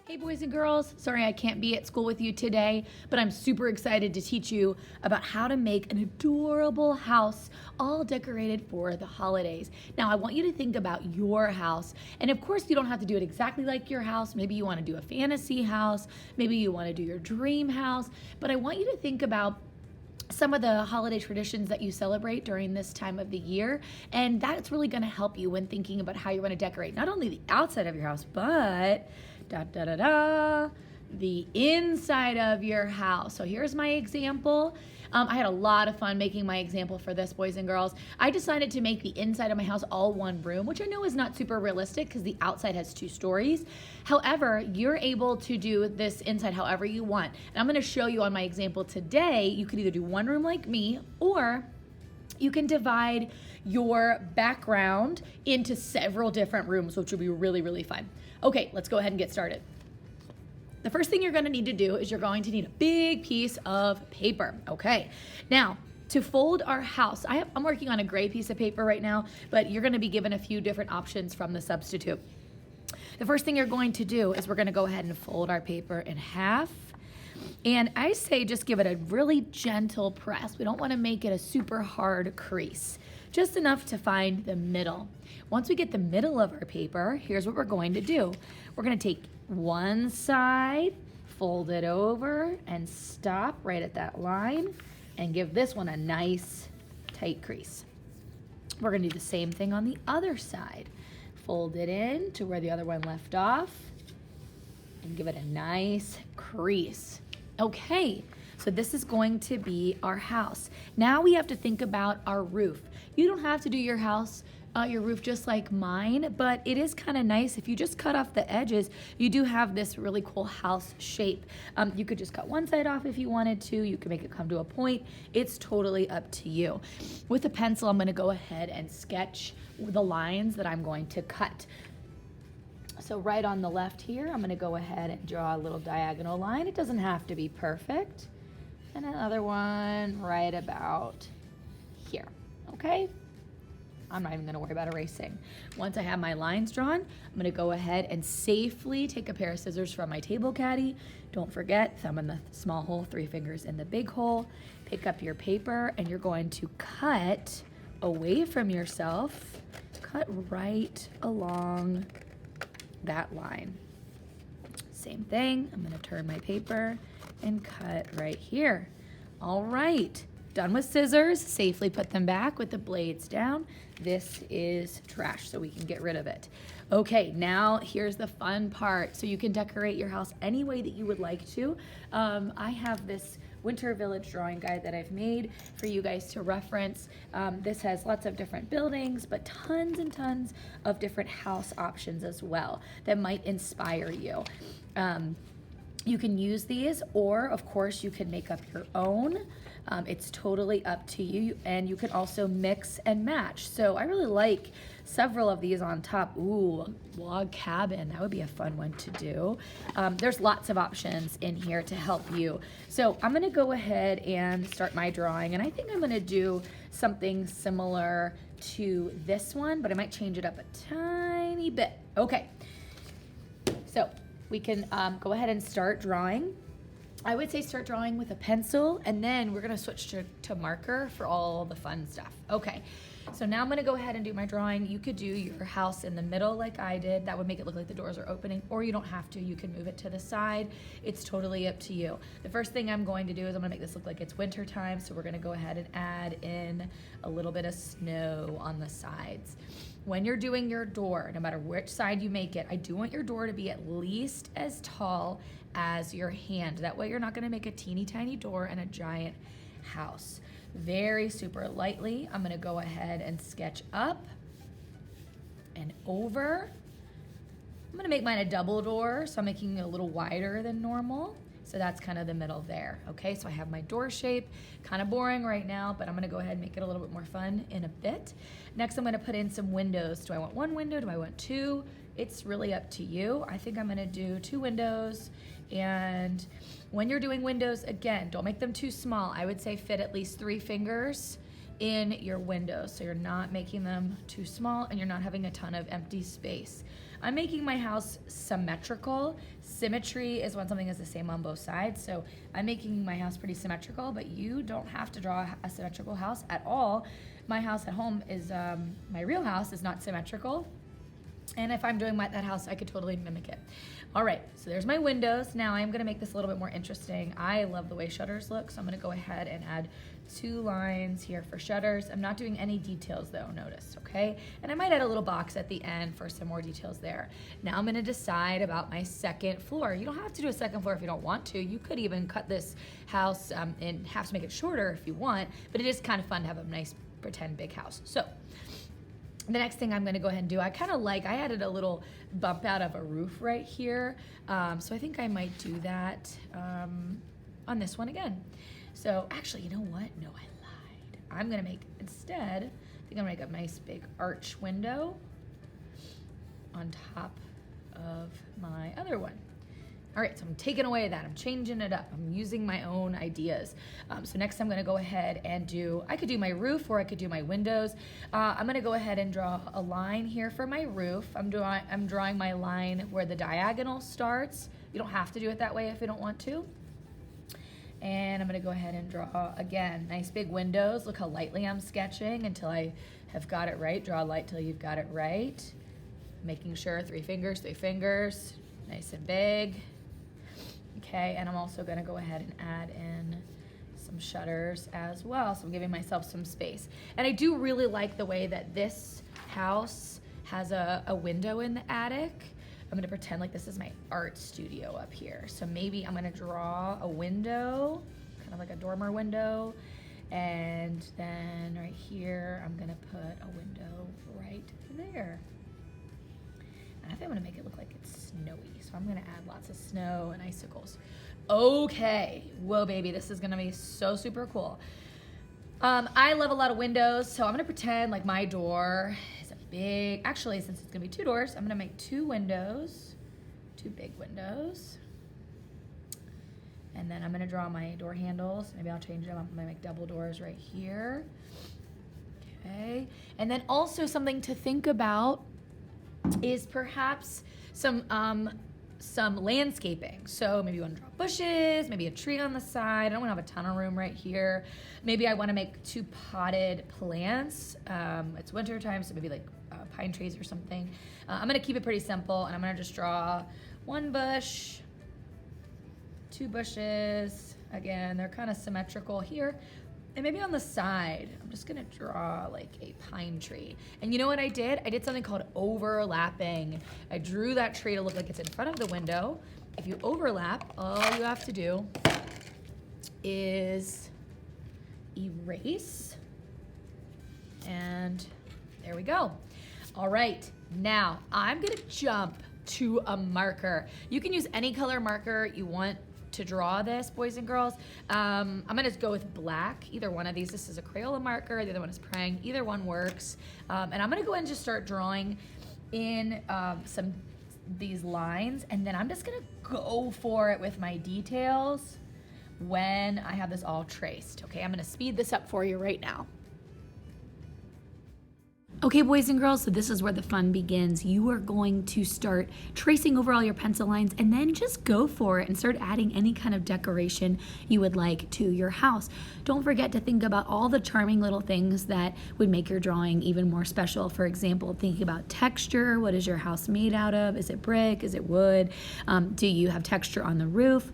Hey boys and girls, sorry I can't be at school with you today, but I'm super excited to teach you about how to make an adorable house all decorated for the holidays. Now I want you to think about your house, and of course you don't have to do it exactly like your house. Maybe you want to do a fantasy house, maybe you want to do your dream house, but I want you to think about some of the holiday traditions that you celebrate during this time of the year, and that's really going to help you when thinking about how you want to decorate not only the outside of your house, but the inside of your house. So here's my example. I had a lot of fun making my example for this, boys and girls. I decided to make the inside of my house all one room, which I know is not super realistic because the outside has 2 stories. However, you're able to do this inside however you want. And I'm going to show you on my example today, you could either do one room like me, or you can divide your background into several different rooms, which will be really, really fun. Okay, let's go ahead and get started. The first thing you're going to need to do is you're going to need a big piece of paper. Okay, now to fold our house, I'm working on a gray piece of paper right now, but you're going to be given a few different options from the substitute. The first thing you're going to do is we're going to go ahead and fold our paper in half. And I say just give it a really gentle press. We don't want to make it a super hard crease, just enough to find the middle. Once we get the middle of our paper, here's what we're going to do. We're going to take one side, fold it over, and stop right at that line, and give this one a nice tight crease. We're going to do the same thing on the other side. Fold it in to where the other one left off, and give it a nice crease. Okay, so this is going to be our house. Now we have to think about our roof. You don't have to do your house, your roof just like mine, but it is kind of nice. If you just cut off the edges, you do have this really cool house shape. You could just cut one side off if you wanted to. You can make it come to a point. It's totally up to you. With a pencil, I'm going to go ahead and sketch the lines that I'm going to cut. So right on the left here, I'm going to go ahead and draw a little diagonal line. It doesn't have to be perfect. And another one right about here, okay? I'm not even going to worry about erasing. Once I have my lines drawn, I'm going to go ahead and safely take a pair of scissors from my table caddy. Don't forget, thumb in the small hole, 3 fingers in the big hole. Pick up your paper, and you're going to cut away from yourself. Cut right along that line. Same thing, I'm going to turn my paper and cut right here. All right, done with scissors. Safely put them back with the blades down. This is trash, so we can get rid of it. Okay, now here's the fun part. So you can decorate your house any way that you would like to. I have this Winter Village drawing guide that I've made for you guys to reference. This has lots of different buildings, but tons and tons of different house options as well that might inspire you. You can use these, or of course you can make up your own. It's totally up to you, and you can also mix and match. So I really like several of these on top. Ooh, log cabin, that would be a fun one to do. There's lots of options in here to help you. So I'm gonna go ahead and start my drawing, and I think I'm gonna do something similar to this one, but I might change it up a tiny bit. Okay, so we can go ahead and start drawing. I would say start drawing with a pencil, and then we're gonna switch to marker for all the fun stuff. Okay, so now I'm gonna go ahead and do my drawing. You could do your house in the middle like I did. That would make it look like the doors are opening, or you don't have to. You can move it to the side. It's totally up to you. The first thing I'm going to do is I'm gonna make this look like it's winter time, so we're gonna go ahead and add in a little bit of snow on the sides. When you're doing your door, no matter which side you make it, I do want your door to be at least as tall as your hand. That way you're not gonna make a teeny tiny door and a giant house. Very super lightly, I'm gonna go ahead and sketch up and over. I'm gonna make mine a double door, so I'm making it a little wider than normal. So that's kind of the middle there. Okay, so I have my door shape, kind of boring right now, but I'm gonna go ahead and make it a little bit more fun in a bit. Next, I'm gonna put in some windows. Do I want 1 window? Do I want 2? It's really up to you. I think I'm gonna do 2 windows. And when you're doing windows, again, don't make them too small. I would say fit at least 3 fingers in your windows, so you're not making them too small and you're not having a ton of empty space. I'm making my house symmetrical. Symmetry is when something is the same on both sides, so I'm making my house pretty symmetrical, but you don't have to draw a symmetrical house at all. My house at home is, my real house is not symmetrical, and if I'm doing that house, I could totally mimic it. All right, so there's my windows. Now I'm gonna make this a little bit more interesting. I love the way shutters look, so I'm gonna go ahead and add 2 lines here for shutters. I'm not doing any details though, notice, okay? And I might add a little box at the end for some more details there. Now I'm gonna decide about my second floor. You don't have to do a second floor if you don't want to. You could even cut this house in half to make it shorter if you want, but it is kind of fun to have a nice pretend big house. So the next thing I'm gonna go ahead and do, I added a little bump out of a roof right here. So I think I might do that on this one again. So actually, you know what? No, I lied. I'm gonna make, instead, I think I'm gonna make a nice big arch window on top of my other one. All right, so I'm taking away that, I'm changing it up. I'm using my own ideas. So next I'm gonna go ahead and I could do my roof or I could do my windows. I'm gonna go ahead and draw a line here for my roof. I'm drawing my line where the diagonal starts. You don't have to do it that way if you don't want to. And I'm gonna go ahead and draw, again, nice big windows. Look how lightly I'm sketching until I have got it right. Draw light till you've got it right. Making sure 3 fingers, nice and big. Okay, and I'm also gonna go ahead and add in some shutters as well, so I'm giving myself some space. And I do really like the way that this house has a window in the attic. I'm gonna pretend like this is my art studio up here. So maybe I'm gonna draw a window, kind of like a dormer window, and then right here, I'm gonna put a window right there. And I think I'm gonna make it look like it's snowy. So I'm gonna add lots of snow and icicles. Okay, whoa baby, this is gonna be so super cool. I love a lot of windows, so I'm gonna pretend like my door is a big, actually since it's gonna be 2 doors, I'm gonna make 2 windows, 2 big windows. And then I'm gonna draw my door handles. Maybe I'll change them, I'm gonna make double doors right here. Okay, and then also something to think about is perhaps some landscaping. So maybe you want to draw bushes, maybe a tree on the side. I don't want to have a ton of room right here. Maybe I want to make 2 potted plants. It's winter time, so maybe like pine trees or something. I'm gonna keep it pretty simple, and I'm gonna just draw 1 bush, 2 bushes. Again, they're kind of symmetrical here. And maybe on the side, I'm just gonna draw like a pine tree. And you know what I did? I did something called overlapping. I drew that tree to look like it's in front of the window. If you overlap, all you have to do is erase. And there we go. All right, now I'm gonna jump to a marker. You can use any color marker you want to draw this, boys and girls. I'm gonna go with black, either one of these. This is a Crayola marker, the other one is Prang, either one works. And I'm gonna go ahead and just start drawing in these lines, and then I'm just gonna go for it with my details when I have this all traced. Okay, I'm gonna speed this up for you right now. Okay, boys and girls, so this is where the fun begins. You are going to start tracing over all your pencil lines and then just go for it and start adding any kind of decoration you would like to your house. Don't forget to think about all the charming little things that would make your drawing even more special. For example, thinking about texture. What is your house made out of? Is it brick? Is it wood? Do you have texture on the roof?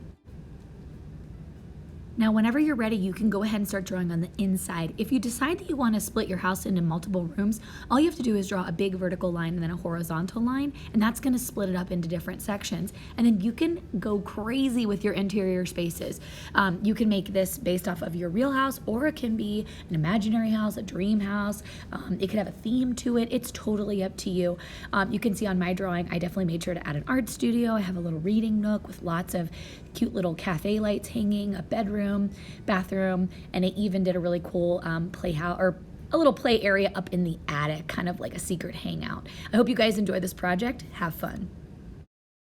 Now, whenever you're ready, you can go ahead and start drawing on the inside. If you decide that you want to split your house into multiple rooms, all you have to do is draw a big vertical line and then a horizontal line, and that's going to split it up into different sections. And then you can go crazy with your interior spaces. You can make this based off of your real house, or it can be an imaginary house, a dream house. It could have a theme to it. It's totally up to you. You can see on my drawing, I definitely made sure to add an art studio. I have a little reading nook with lots of cute little cafe lights hanging, a bedroom, bathroom, and I even did a really cool playhouse, or a little play area up in the attic, kind of like a secret hangout. I hope you guys enjoy this project. Have fun.